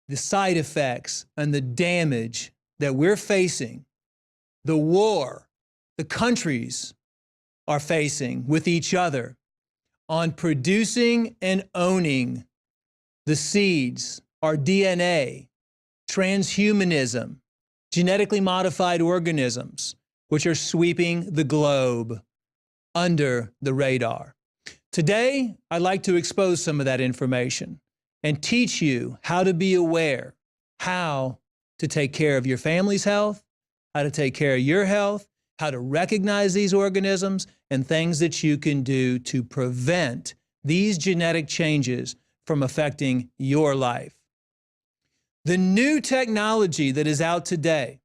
the side effects and the damage that we're facing, the war the countries are facing with each other on producing and owning the seeds, our DNA, transhumanism, genetically modified organisms, which are sweeping the globe under the radar. Today, I'd like to expose some of that information and teach you how to be aware, how to take care of your family's health, how to take care of your health, how to recognize these organisms, and things that you can do to prevent these genetic changes from affecting your life. The new technology that is out today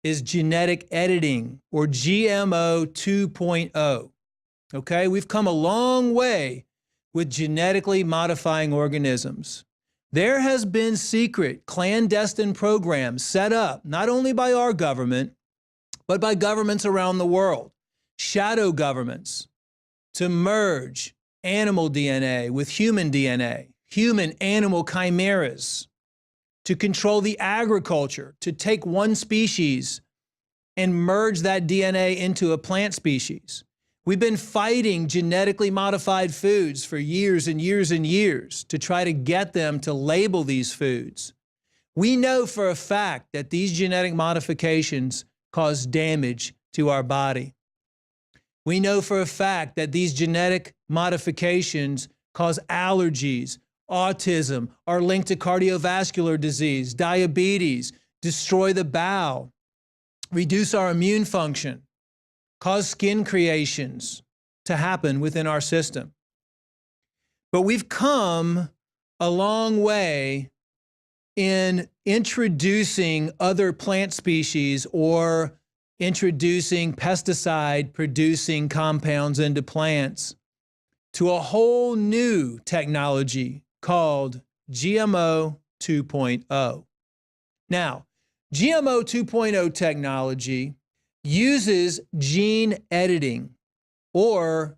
is genetic editing, or GMO 2.0. Okay, we've come a long way with genetically modifying organisms. There has been secret, clandestine programs set up, not only by our government, but by governments around the world, shadow governments, to merge animal DNA with human DNA, human-animal chimeras, to control the agriculture, to take one species and merge that DNA into a plant species. We've been fighting genetically modified foods for years and years and years to try to get them to label these foods. We know for a fact that these genetic modifications cause damage to our body. We know for a fact that these genetic modifications cause allergies, autism, are linked to cardiovascular disease, diabetes, destroy the bowel, reduce our immune function, cause skin creations to happen within our system. But we've come a long way in introducing other plant species or introducing pesticide-producing compounds into plants to a whole new technology called GMO 2.0. Now, GMO 2.0 technology uses gene editing, or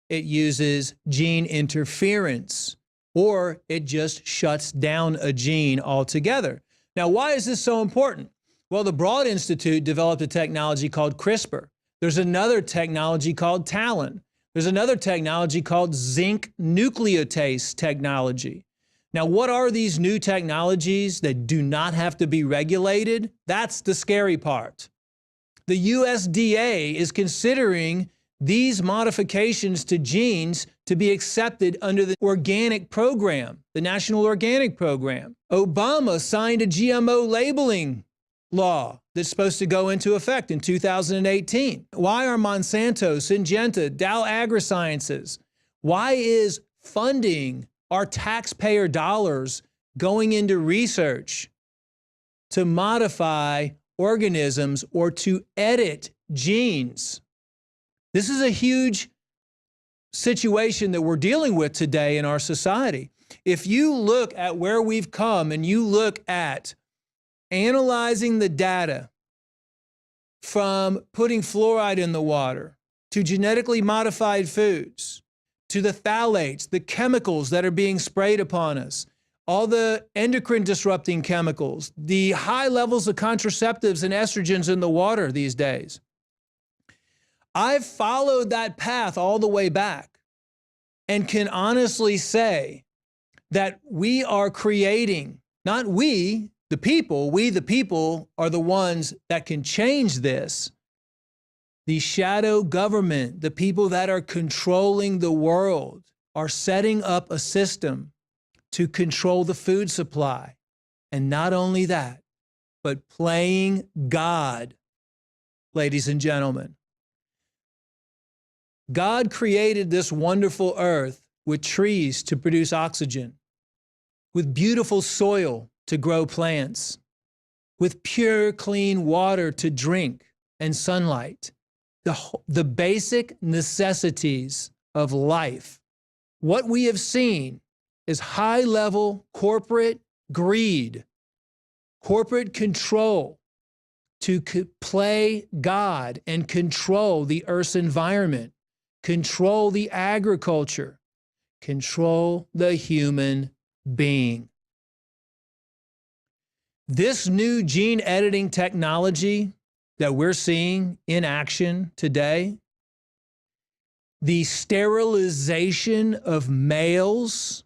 it uses gene interference, or it just shuts down a gene altogether. Now, why is this so important? Well, the Broad Institute developed a technology called CRISPR. There's another technology called TALEN. There's another technology called zinc nucleotase technology. Now, what are these new technologies that do not have to be regulated? That's the scary part. The USDA is considering these modifications to genes to be accepted under the organic program, the National Organic Program. Obama signed a GMO labeling law that's supposed to go into effect in 2018. Why are Monsanto, Syngenta, Dow AgriSciences, why is funding our taxpayer dollars going into research to modify organisms or to edit genes? This is a huge situation that we're dealing with today in our society. If you look at where we've come and you look at analyzing the data from putting fluoride in the water to genetically modified foods, to the phthalates, the chemicals that are being sprayed upon us, all the endocrine disrupting chemicals, the high levels of contraceptives and estrogens in the water these days. I've followed that path all the way back and can honestly say that we are creating, not we the people are the ones that can change this. The shadow government, the people that are controlling the world, are setting up a system to control the food supply. And not only that, but playing God, ladies and gentlemen. God created this wonderful earth with trees to produce oxygen, with beautiful soil to grow plants, with pure, clean water to drink and sunlight, the basic necessities of life. What we have seen is high-level corporate greed, corporate control to play God and control the Earth's environment, control the agriculture, control the human being. This new gene editing technology that we're seeing in action today, the sterilization of males.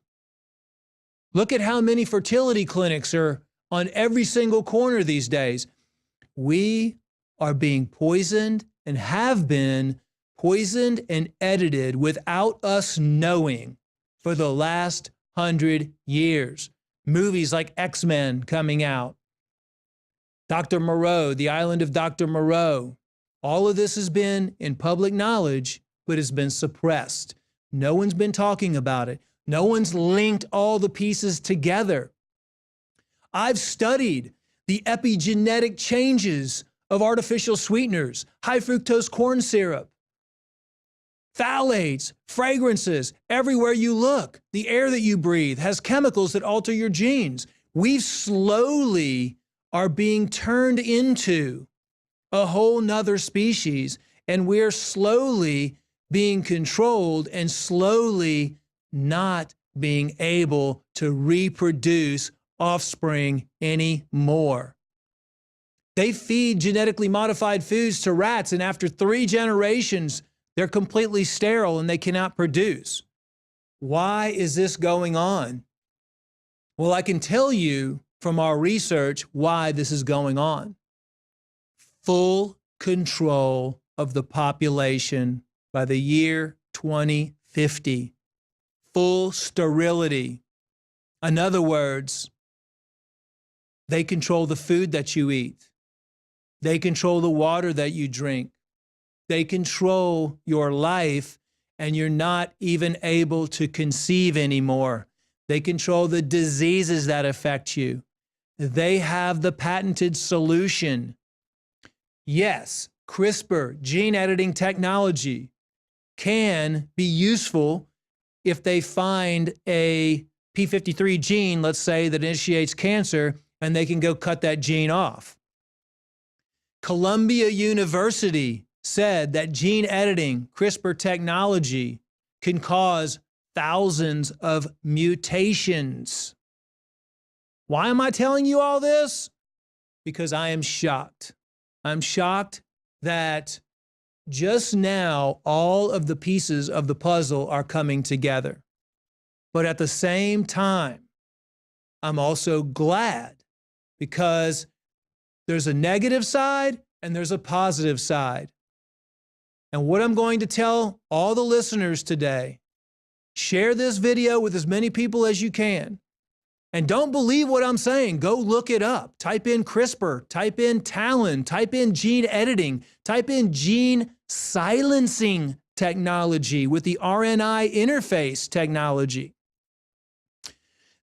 Look at how many fertility clinics are on every single corner these days. We are being poisoned and have been poisoned and edited without us knowing for the last 100 years. Movies like X-Men coming out, Dr. Moreau, The Island of Dr. Moreau. All of this has been in public knowledge, but has been suppressed. No one's been talking about it. No one's linked all the pieces together. I've studied the epigenetic changes of artificial sweeteners, high fructose corn syrup, phthalates, fragrances. Everywhere you look, the air that you breathe has chemicals that alter your genes. We slowly are being turned into a whole nother species, and we're slowly being controlled and slowly not being able to reproduce offspring anymore. They feed genetically modified foods to rats, and after 3 generations, they're completely sterile and they cannot produce. Why is this going on? Well, I can tell you from our research why this is going on. Full control of the population by the year 2050. Full sterility. In other words, they control the food that you eat. They control the water that you drink. They control your life, and you're not even able to conceive anymore. They control the diseases that affect you. They have the patented solution. Yes, CRISPR, gene editing technology, can be useful if they find a p53 gene, let's say, that initiates cancer, and they can go cut that gene off. Columbia University said that gene editing, CRISPR technology, can cause thousands of mutations. Why am I telling you all this? Because I am shocked. I'm shocked that just now all of the pieces of the puzzle are coming together. But at the same time, I'm also glad, because there's a negative side and there's a positive side. And what I'm going to tell all the listeners today, share this video with as many people as you can. And don't believe what I'm saying. Go look it up. Type in CRISPR, type in TALEN, type in gene editing, type in gene silencing technology with the RNA interface technology.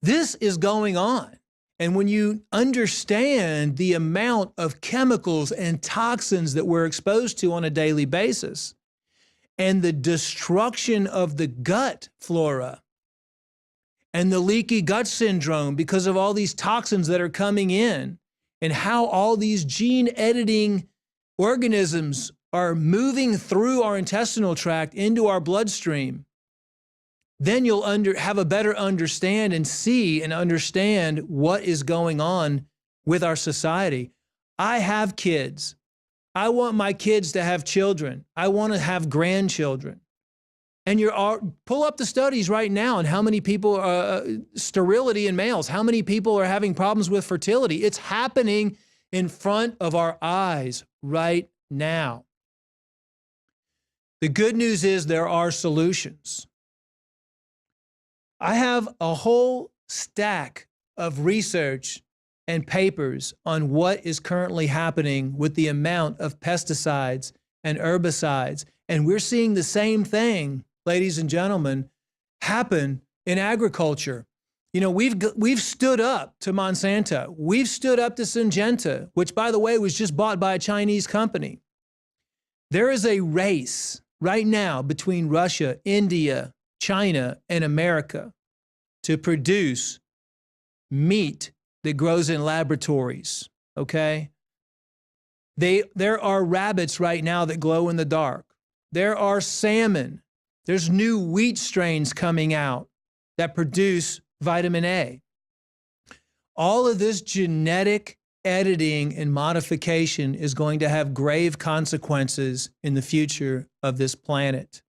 This is going on. And when you understand the amount of chemicals and toxins that we're exposed to on a daily basis, and the destruction of the gut flora, and the leaky gut syndrome because of all these toxins that are coming in, and how all these gene editing organisms are moving through our intestinal tract into our bloodstream, then you'll have a better understand and see and understand what is going on with our society. I have kids. I want my kids to have children. I want to have grandchildren. And pull up the studies right now on how many people, sterility in males, how many people are having problems with fertility. It's happening in front of our eyes right now. The good news is there are solutions. I have a whole stack of research and papers on what is currently happening with the amount of pesticides and herbicides. And we're seeing the same thing, ladies and gentlemen, happen in agriculture. You know, we've stood up to Monsanto. We've stood up to Syngenta, which, by the way, was just bought by a Chinese company. There is a race right now between Russia, India, China, and America to produce meat that grows in laboratories, okay? There are rabbits right now that glow in the dark. There are salmon. There's new wheat strains coming out that produce vitamin A. All of this genetic editing and modification is going to have grave consequences in the future of this planet.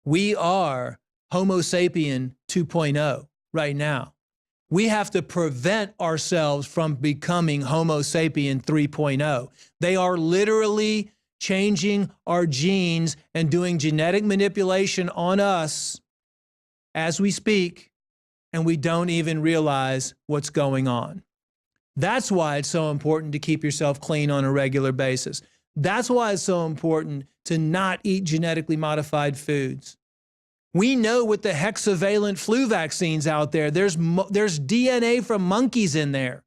We are Homo sapien 2.0 right now. We have to prevent ourselves from becoming Homo sapien 3.0. They are literally changing our genes and doing genetic manipulation on us as we speak, and we don't even realize what's going on. That's why it's so important to keep yourself clean on a regular basis. That's why it's so important to not eat genetically modified foods. We know with the hexavalent flu vaccines out there, there's DNA from monkeys in there.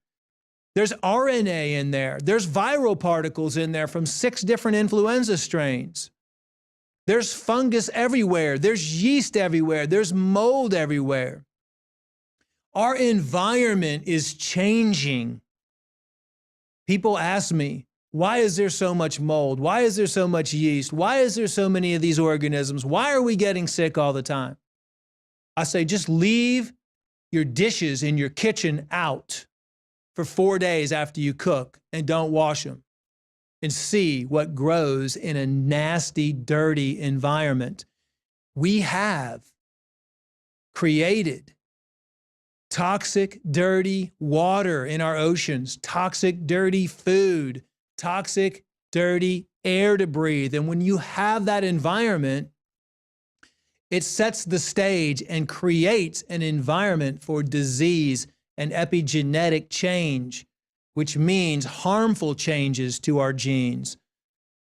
There's RNA in there. There's viral particles in there from 6 different influenza strains. There's fungus everywhere. There's yeast everywhere. There's mold everywhere. Our environment is changing. People ask me, why is there so much mold? Why is there so much yeast? Why is there so many of these organisms? Why are we getting sick all the time? I say, just leave your dishes in your kitchen out for 4 days after you cook and don't wash them, and see what grows in a nasty, dirty environment. We have created toxic, dirty water in our oceans, toxic, dirty food, toxic, dirty air to breathe. And when you have that environment, it sets the stage and creates an environment for disease and epigenetic change, which means harmful changes to our genes,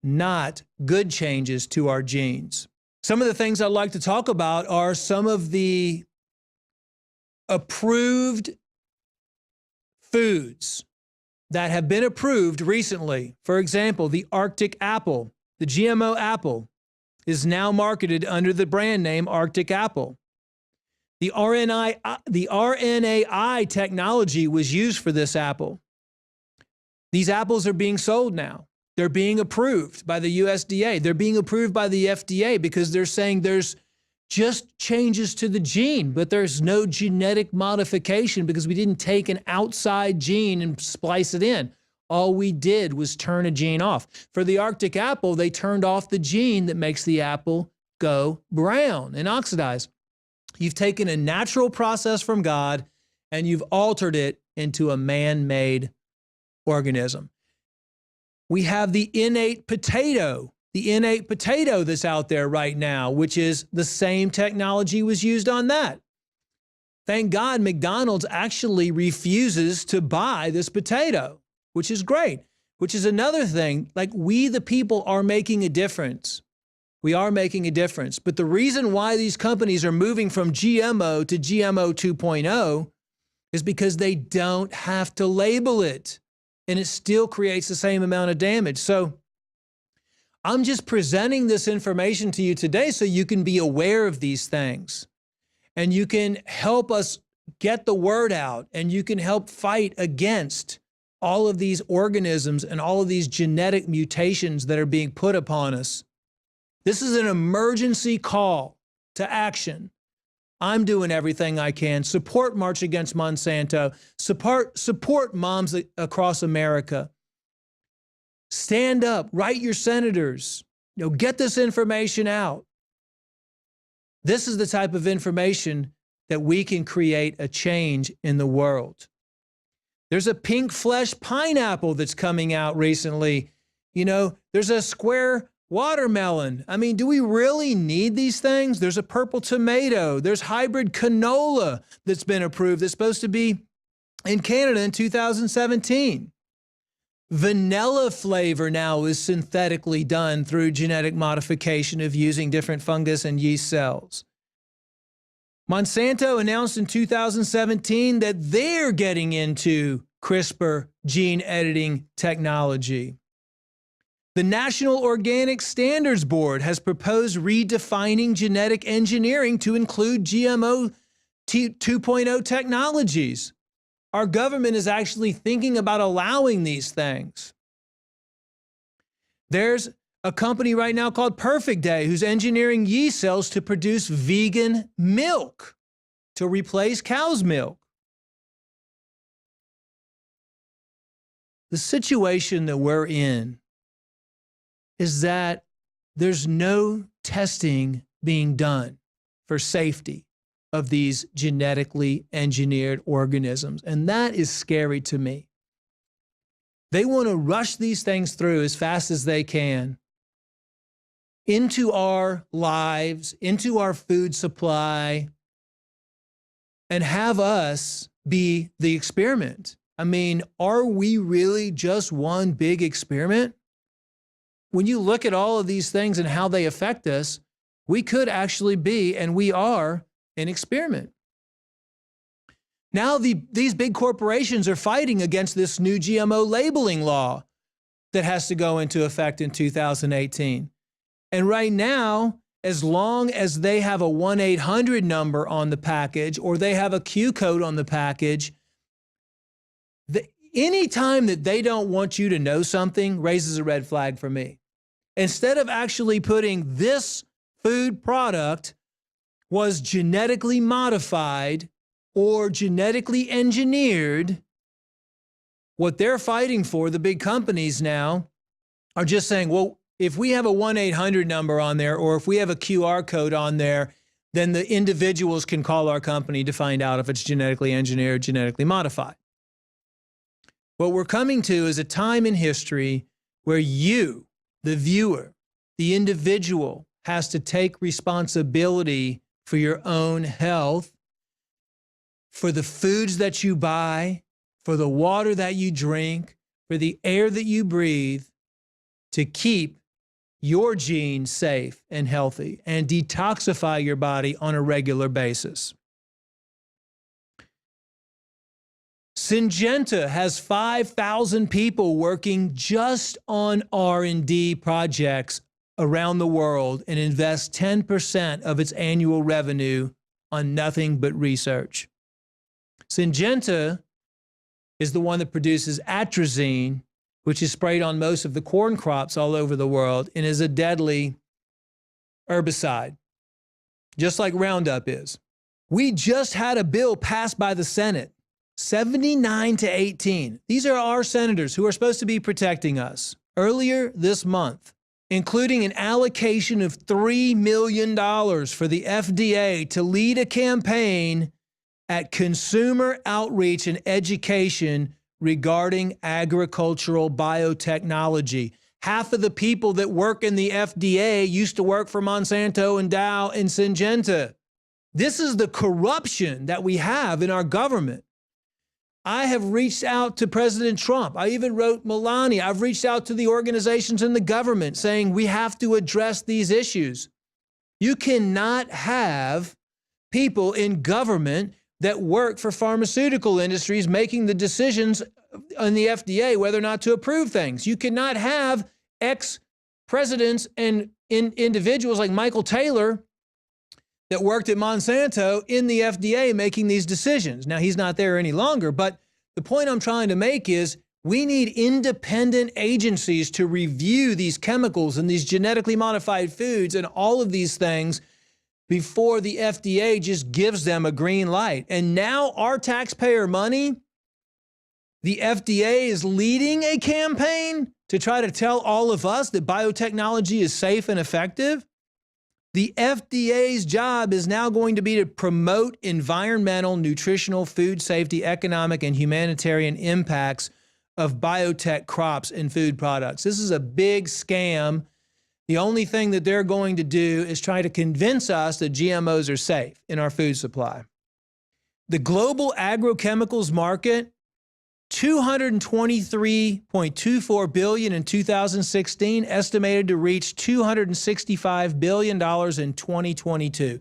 not good changes to our genes. Some of the things I'd like to talk about are some of the approved foods that have been approved recently. For example, the Arctic apple, the GMO apple, is now marketed under the brand name Arctic apple. The RNAi technology was used for this apple. These apples are being sold now. They're being approved by the USDA. They're being approved by the FDA because they're saying there's just changes to the gene, but there's no genetic modification because we didn't take an outside gene and splice it in. All we did was turn a gene off. For the Arctic apple, they turned off the gene that makes the apple go brown and oxidize. You've taken a natural process from God and you've altered it into a man-made organism. We have the innate potato that's out there right now, which is the same technology was used on that. Thank God McDonald's actually refuses to buy this potato, which is great, which is another thing. Like, we, the people, are making a difference. We are making a difference. But the reason why these companies are moving from GMO to GMO 2.0 is because they don't have to label it, and it still creates the same amount of damage. So I'm just presenting this information to you today so you can be aware of these things, and you can help us get the word out, and you can help fight against all of these organisms and all of these genetic mutations that are being put upon us. This is an emergency call to action. I'm doing everything I can. Support March Against Monsanto. Support moms across America. Stand up, write your senators, get this information out. This is the type of information that we can create a change in the world. There's a pink flesh pineapple that's coming out recently. There's a square watermelon. I mean, do we really need these things? There's a purple tomato. There's hybrid canola that's been approved. That's supposed to be in Canada in 2017. Vanilla flavor now is synthetically done through genetic modification of using different fungus and yeast cells. Monsanto announced in 2017 that they're getting into CRISPR gene editing technology. The National Organic Standards Board has proposed redefining genetic engineering to include GMO 2.0 technologies. Our government is actually thinking about allowing these things. There's a company right now called Perfect Day who's engineering yeast cells to produce vegan milk to replace cow's milk. The situation that we're in is that there's no testing being done for safety of these genetically engineered organisms. And that is scary to me. They want to rush these things through as fast as they can into our lives, into our food supply, and have us be the experiment. I mean, are we really just one big experiment? When you look at all of these things and how they affect us, we could actually be, and we are, an experiment. Now these big corporations are fighting against this new GMO labeling law that has to go into effect in 2018. And right now, as long as they have a 1-800 number on the package or they have a Q code on the package, any time that they don't want you to know something raises a red flag for me. Instead of actually putting this food product was genetically modified or genetically engineered, what they're fighting for, the big companies now, are just saying, well, if we have a 1-800 number on there or if we have a QR code on there, then the individuals can call our company to find out if it's genetically engineered or genetically modified. What we're coming to is a time in history where you, the viewer, the individual, has to take responsibility for your own health, for the foods that you buy, for the water that you drink, for the air that you breathe, to keep your genes safe and healthy and detoxify your body on a regular basis. Syngenta has 5,000 people working just on R&D projects around the world and invests 10% of its annual revenue on nothing but research. Syngenta is the one that produces atrazine, which is sprayed on most of the corn crops all over the world and is a deadly herbicide, just like Roundup is. We just had a bill passed by the Senate, 79-18. These are our senators who are supposed to be protecting us. Earlier this month, including an allocation of $3 million for the FDA to lead a campaign at consumer outreach and education regarding agricultural biotechnology. Half of the people that work in the FDA used to work for Monsanto and Dow and Syngenta. This is the corruption that we have in our government. I have reached out to President Trump. I even wrote Melania. I've reached out to the organizations in the government saying we have to address these issues. You cannot have people in government that work for pharmaceutical industries making the decisions on the FDA whether or not to approve things. You cannot have ex-presidents and individuals like Michael Taylor that worked at Monsanto in the FDA making these decisions. Now, he's not there any longer, but the point I'm trying to make is we need independent agencies to review these chemicals and these genetically modified foods and all of these things before the FDA just gives them a green light. And now our taxpayer money, the FDA is leading a campaign to try to tell all of us that biotechnology is safe and effective. The FDA's job is now going to be to promote environmental, nutritional, food safety, economic, and humanitarian impacts of biotech crops and food products. This is a big scam. The only thing that they're going to do is try to convince us that GMOs are safe in our food supply. The global agrochemicals market, $223.24 billion in 2016, estimated to reach $265 billion in 2022.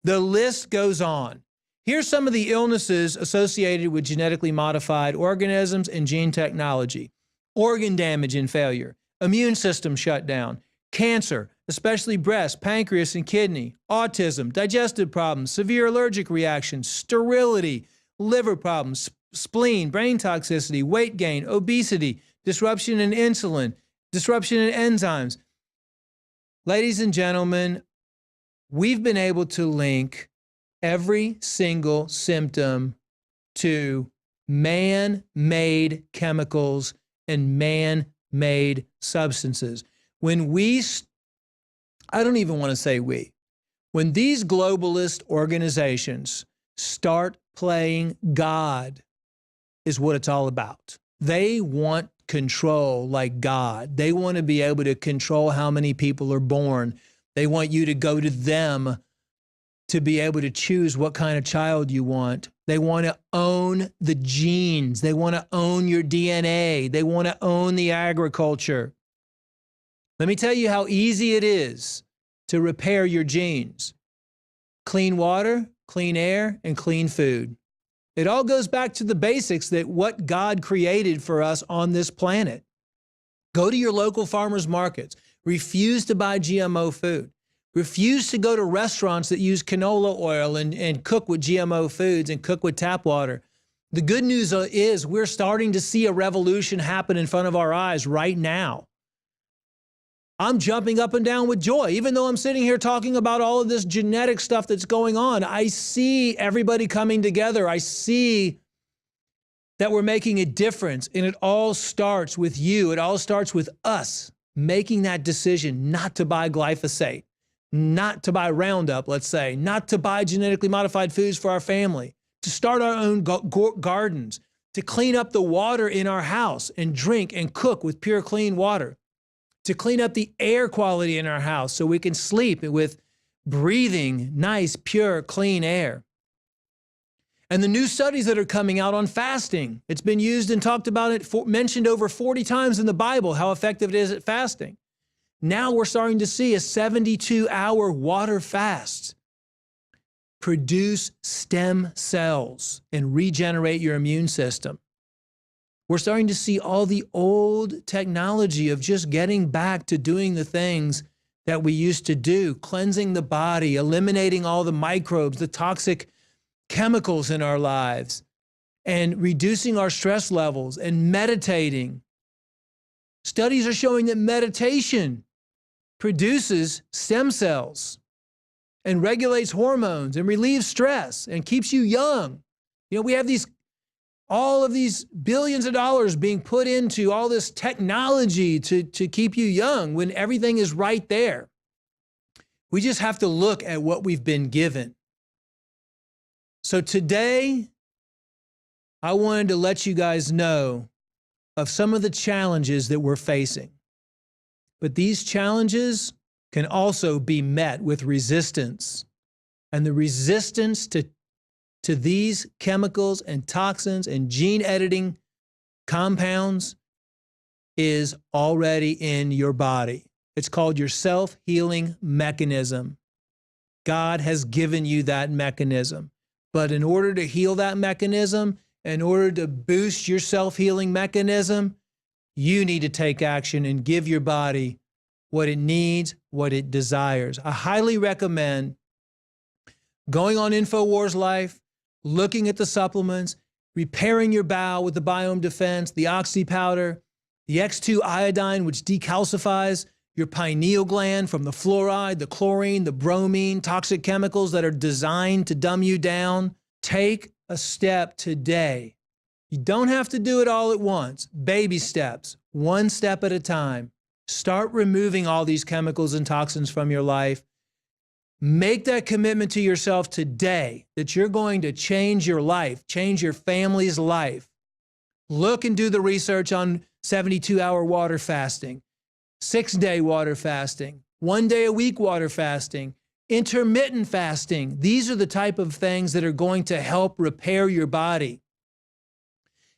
The list goes on. Here's some of the illnesses associated with genetically modified organisms and gene technology: organ damage and failure, immune system shutdown, cancer, especially breast, pancreas, and kidney, autism, digestive problems, severe allergic reactions, sterility, liver problems, spleen, brain toxicity, weight gain, obesity, disruption in insulin, disruption in enzymes. Ladies and gentlemen, we've been able to link every single symptom to man-made chemicals and man-made substances. When I don't even want to say when these globalist organizations start playing God is what it's all about. They want control like God. They want to be able to control how many people are born. They want you to go to them to be able to choose what kind of child you want. They want to own the genes. They want to own your DNA. They want to own the agriculture. Let me tell you how easy it is to repair your genes. Clean water, clean air, and clean food. It all goes back to the basics that what God created for us on this planet. Go to your local farmers markets. Refuse to buy GMO food. Refuse to go to restaurants that use canola oil and cook with GMO foods and cook with tap water. The good news is we're starting to see a revolution happen in front of our eyes right now. I'm jumping up and down with joy. Even though I'm sitting here talking about all of this genetic stuff that's going on, I see everybody coming together. I see that we're making a difference, and it all starts with you. It all starts with us making that decision not to buy glyphosate, not to buy Roundup, let's say, not to buy genetically modified foods for our family, to start our own gardens, to clean up the water in our house and drink and cook with pure, clean water, to clean up the air quality in our house so we can sleep with breathing nice, pure, clean air. And the new studies that are coming out on fasting, it's been used and talked about, mentioned over 40 times in the Bible, how effective it is at fasting. Now we're starting to see a 72-hour water fast produce stem cells and regenerate your immune system. We're starting to see all the old technology of just getting back to doing the things that we used to do, cleansing the body, eliminating all the microbes, the toxic chemicals in our lives, and reducing our stress levels and meditating. Studies are showing that meditation produces stem cells and regulates hormones and relieves stress and keeps you young. You know, we have all of these billions of dollars being put into all this technology to keep you young when everything is right there. We just have to look at what we've been given. So today, I wanted to let you guys know of some of the challenges that we're facing. But these challenges can also be met with resistance. And the resistance to these chemicals and toxins and gene editing compounds is already in your body. It's called your self-healing mechanism. God has given you that mechanism. But in order to heal that mechanism, in order to boost your self-healing mechanism, you need to take action and give your body what it needs, what it desires. I highly recommend going on InfoWars Life, looking at the supplements, repairing your bowel with the Biome Defense, the Oxy Powder, the X2 iodine, which decalcifies your pineal gland from the fluoride, the chlorine, the bromine, toxic chemicals that are designed to dumb you down. Take a step today. You don't have to do it all at once. Baby steps, one step at a time. Start removing all these chemicals and toxins from your life. Make that commitment to yourself today that you're going to change your life, change your family's life. Look and do the research on 72-hour water fasting, 6-day water fasting, 1 day a week water fasting, intermittent fasting. These are the type of things that are going to help repair your body,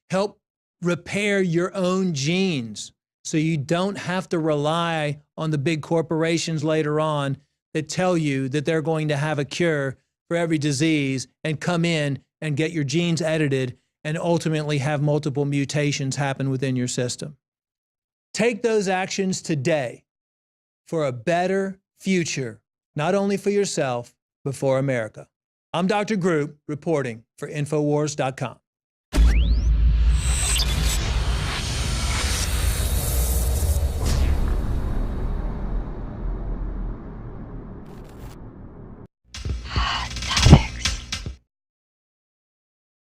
help repair your own genes so you don't have to rely on the big corporations later on that tell you that they're going to have a cure for every disease and come in and get your genes edited and ultimately have multiple mutations happen within your system. Take those actions today for a better future, not only for yourself, but for America. I'm Dr. Group reporting for Infowars.com.